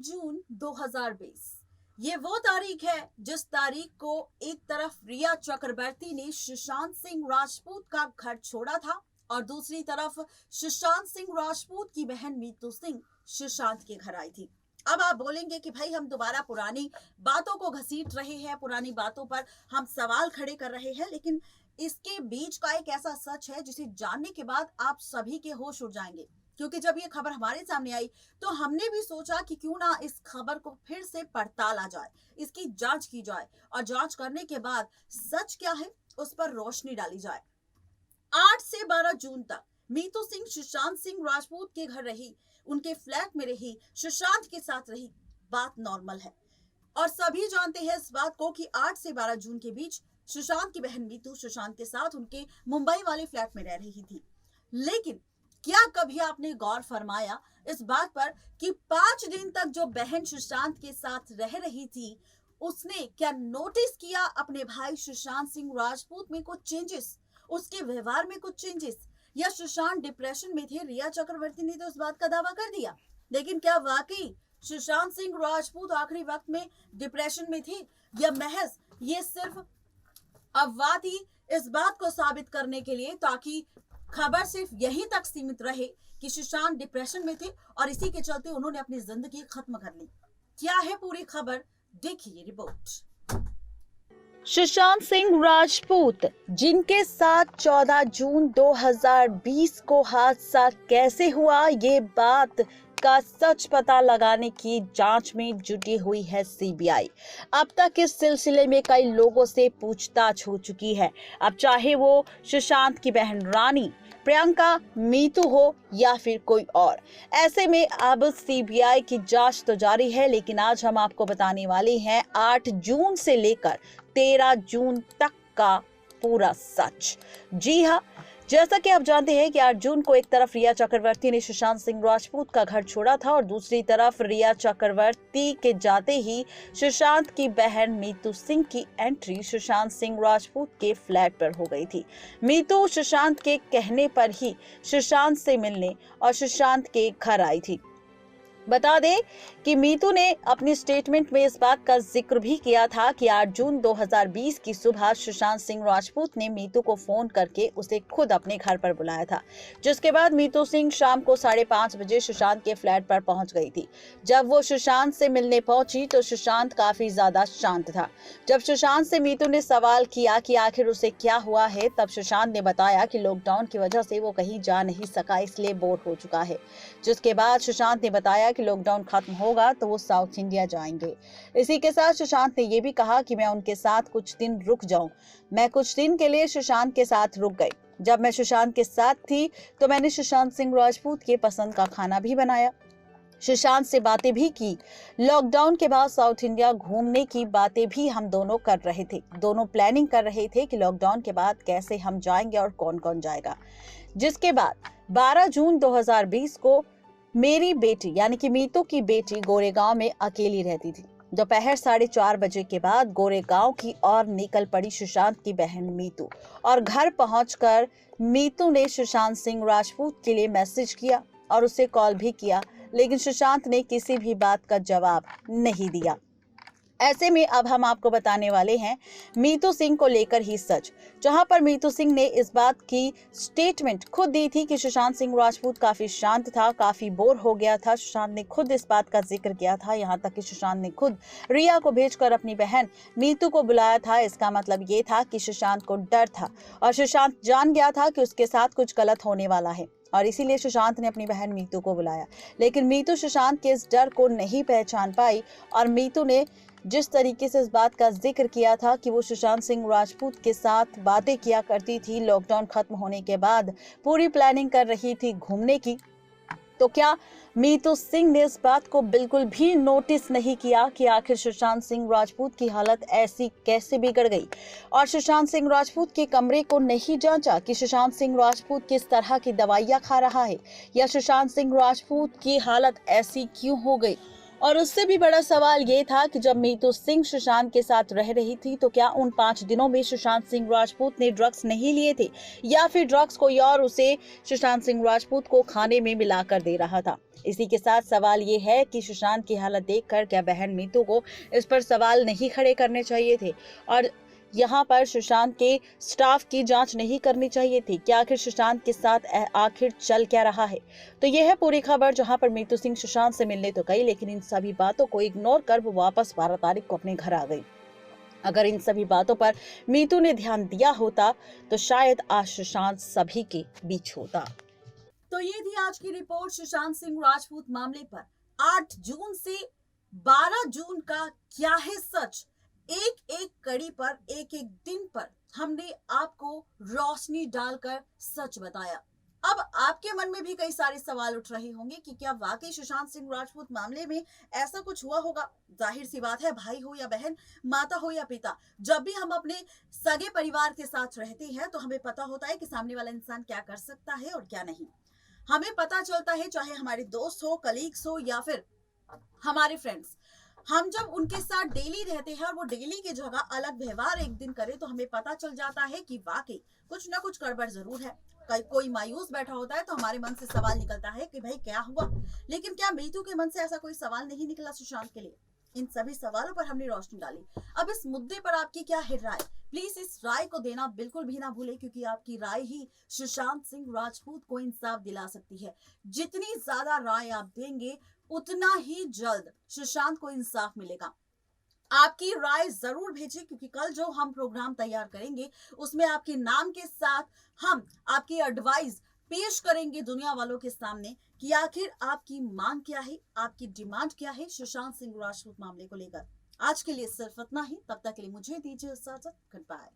जून 2020 ये वो तारीख है जिस तारीख को एक तरफ रिया चक्रवर्ती ने सुशांत सिंह राजपूत का घर छोड़ा था और दूसरी तरफ सुशांत सिंह राजपूत की बहन मीतू सिंह सुशांत के घर आई थी। अब आप बोलेंगे कि भाई हम दोबारा पुरानी बातों को घसीट रहे हैं, पुरानी बातों पर हम सवाल खड़े कर रहे हैं, लेकिन इसके बीच का एक ऐसा सच है जिसे जानने के बाद आप सभी के होश उड़ जाएंगे। क्योंकि जब ये खबर हमारे सामने आई तो हमने भी सोचा कि क्यों ना इस खबर को फिर से पड़ताला जाए, इसकी जांच की जाए और जांच करने के बाद सच क्या है उस पर रोशनी डाली जाए। 8 से 12 जून तक मीतू सिंह सुशांत सिंह राजपूत के घर रही, उनके फ्लैट में रही, सुशांत के साथ रही। बात नॉर्मल है और सभी जानते हैं इस बात को कि 8 से 12 जून के बीच सुशांत की बहन मीतू सुशांत के साथ उनके मुंबई वाले फ्लैट में रह रही थी। लेकिन क्या कभी आपने गौर फरमाया इस बात पर कि 5 दिन तक जो बहन सुशांत के साथ रह रही थी उसने क्या नोटिस किया अपने भाई सुशांत सिंह राजपूत में कुछ चेंजेस, उसके व्यवहार में कुछ चेंजेस, या सुशांत डिप्रेशन में थे? रिया चक्रवर्ती ने तो इस बात का दावा कर दिया, लेकिन क्या वाकई सुशांत सिंह राजपूत आखिरी वक्त में डिप्रेशन में थे या महज ये सिर्फ अफवाह थी इस बात को साबित करने के लिए ताकि खबर सिर्फ यहीं तक सीमित रहे कि सुशांत डिप्रेशन में थे और इसी के चलते उन्होंने अपनी जिंदगी खत्म कर ली? क्या है पूरी खबर, देखिए रिपोर्ट। सुशांत सिंह राजपूत जिनके साथ 14 जून 2020 को हादसा कैसे हुआ, ये बात का सच पता लगाने की जांच में जुटी हुई है सीबीआई। अब तक इस सिलसिले में कई लोगों से पूछताछ हो चुकी है। अब चाहे वो सुशांत की बहन रानी, प्रियंका, मीतू हो या फिर कोई और, ऐसे में अब सीबीआई की जांच तो जारी है, लेकिन आज हम आपको बताने वाले हैं 8 जून से लेकर 13 जून तक का पूरा सच। जी हाँ, जैसा कि आप जानते हैं कि 8 जून को एक तरफ रिया चक्रवर्ती ने सुशांत सिंह राजपूत का घर छोड़ा था और दूसरी तरफ रिया चक्रवर्ती के जाते ही सुशांत की बहन मीतू सिंह की एंट्री सुशांत सिंह राजपूत के फ्लैट पर हो गई थी। मीतू सुशांत के कहने पर ही सुशांत से मिलने और सुशांत के घर आई थी। बता दें कि मीतू ने अपनी स्टेटमेंट में इस बात का जिक्र भी किया था कि 8 जून 2020 की सुबह सुशांत सिंह राजपूत ने मीतू को फोन करके उसे खुद अपने घर पर बुलाया था, जिसके बाद मीतू सिंह शाम को 5:30 बजे सुशांत के फ्लैट पर पहुंच गई थी। जब वो सुशांत से मिलने पहुंची तो सुशांत काफी ज्यादा शांत था। जब सुशांत से मीतू ने सवाल किया कि आखिर उसे क्या हुआ है, तब सुशांत ने बताया कि लॉकडाउन की वजह से वो कहीं जा नहीं सका, इसलिए बोर हो चुका है। जिसके बाद सुशांत ने बताया कि लॉकडाउन खत्म होगा तो वो साउथ इंडिया जाएंगे। इसी के साथ सुशांत ने ये भी कहा कि मैं उनके साथ कुछ दिन रुक जाऊं। मैं कुछ दिन के लिए सुशांत के साथ रुक गई। जब मैं सुशांत के साथ थी तो मैंने सुशांत सिंह राजपूत के पसंद का खाना भी बनाया, सुशांत से बातें भी की। लॉकडाउन के बाद साउथ इंडिया घूमने की बातें भी हम दोनों कर रहे थे। दोनों प्लानिंग कर रहे थे कि लॉकडाउन के बाद कैसे हम जाएंगे और कौन कौन जाएगा। जिसके बाद 12 जून 2020 को मेरी बेटी यानी कि मीतू की बेटी गोरेगांव में अकेली रहती थी। दोपहर 4:30 बजे के बाद गोरेगांव की ओर निकल पड़ी सुशांत की बहन मीतू और घर पहुंचकर मीतू ने सुशांत सिंह राजपूत के लिए मैसेज किया और उसे कॉल भी किया, लेकिन सुशांत ने किसी भी बात का जवाब नहीं दिया। ऐसे में अब हम आपको बताने वाले हैं मीतू सिंह को लेकर ही सच, जहां पर मीतू सिंह ने इस बात की स्टेटमेंट खुद दी थी कि सुशांत सिंह राजपूत काफी शांत था, काफी बोर हो गया था। सुशांत ने खुद इस बात का जिक्र किया था, यहां तक कि सुशांत ने खुद रिया को भेजकर अपनी बहन मीतू को बुलाया था। इसका मतलब ये था कि सुशांत को डर था और सुशांत जान गया था कि उसके साथ कुछ गलत होने वाला है और इसीलिए सुशांत ने अपनी बहन मीतू को बुलाया। लेकिन मीतू सुशांत के इस डर को नहीं पहचान पाई और मीतू ने जिस तरीके से इस बात का जिक्र किया था कि वो सुशांत सिंह राजपूत के साथ बातें किया करती थी, लॉकडाउन खत्म होने के बाद पूरी प्लानिंग कर रही थी घूमने की, तो क्या मीतू सिंह ने इस बात को बिल्कुल भी नोटिस नहीं किया कि आखिर सुशांत सिंह राजपूत की हालत ऐसी कैसे बिगड़ गई और सुशांत सिंह राजपूत के कमरे को नहीं जांचा कि सुशांत सिंह राजपूत किस तरह की दवाइयां खा रहा है या सुशांत सिंह राजपूत की हालत ऐसी क्यों हो गई और उससे भी बड़ा सवाल ये था कि जब मीतू सिंह सुशांत के साथ रह रही थी तो क्या उन 5 दिनों में सुशांत सिंह राजपूत ने ड्रग्स नहीं लिए थे, या फिर ड्रग्स कोई और उसे सुशांत सिंह राजपूत को खाने में मिलाकर दे रहा था। इसी के साथ सवाल ये है कि सुशांत की हालत देखकर क्या बहन मीतू को इस पर सवाल नहीं खड़े करने चाहिए थे, और यहाँ पर सुशांत के स्टाफ की जांच नहीं करनी चाहिए थी कि आखिर सुशांत के साथ आखिर चल क्या रहा है। तो यह है पूरी खबर, जहां पर मीतू सिंह सुशांत से मिलने तो गई, लेकिन इन सभी बातों को इग्नोर कर वो वापस 12 तारीख को अपने घर आ गई। अगर इन सभी बातों पर मीतू ने ध्यान दिया होता तो शायद आज सुशांत सभी के बीच होता। तो ये थी आज की रिपोर्ट सुशांत सिंह राजपूत मामले पर। 8 जून से 12 जून का क्या है सच, एक एक कड़ी पर, एक एक दिन पर हमने आपको रोशनी डालकर सच बताया। अब आपके मन में भी कई सारे सवाल उठ रहे होंगे कि क्या वाकई सुशांत सिंह राजपूत मामले में ऐसा कुछ हुआ होगा। जाहिर सी बात है, भाई हो या बहन, माता हो या पिता, जब भी हम अपने सगे परिवार के साथ रहते हैं तो हमें पता होता है कि सामने वाला इंसान क्या कर सकता है और क्या नहीं। हमें पता चलता है, चाहे हमारे दोस्त हो, कलीग्स हो या फिर हमारे फ्रेंड्स, हम जब उनके साथ डेली रहते हैं और वो डेली की जगह अलग व्यवहार एक दिन करे तो हमें पता चल जाता है कि वाकई कुछ ना कुछ गड़बड़ जरूर है। कोई मायूस बैठा होता है तो हमारे मन से सवाल निकलता है कि भाई क्या हुआ, लेकिन क्या मीतू के मन से ऐसा कोई सवाल नहीं निकला सुशांत के लिए? इन सभी सवालों पर हमने रोशनी डाली। अब इस मुद्दे पर आपकी क्या है राय? प्लीज इस राय को देना बिल्कुल भी ना भूले, क्योंकि आपकी राय ही सुशांत सिंह राजपूत को इंसाफ दिला सकती है। जितनी ज्यादा राय आप देंगे उतना ही जल्द सुशांत को इंसाफ मिलेगा। आपकी राय जरूर भेजें, क्योंकि कल जो हम प्रोग्राम तैयार करेंगे उसमें आपके नाम के साथ हम आपकी एडवाइस पेश करेंगे दुनिया वालों के सामने कि आखिर आपकी मांग क्या है, आपकी डिमांड क्या है सुशांत सिंह राजपूत मामले को लेकर। आज के लिए सिर्फ इतना ही। तब तक के लिए मुझे दीजिए इजाजत। Good bye.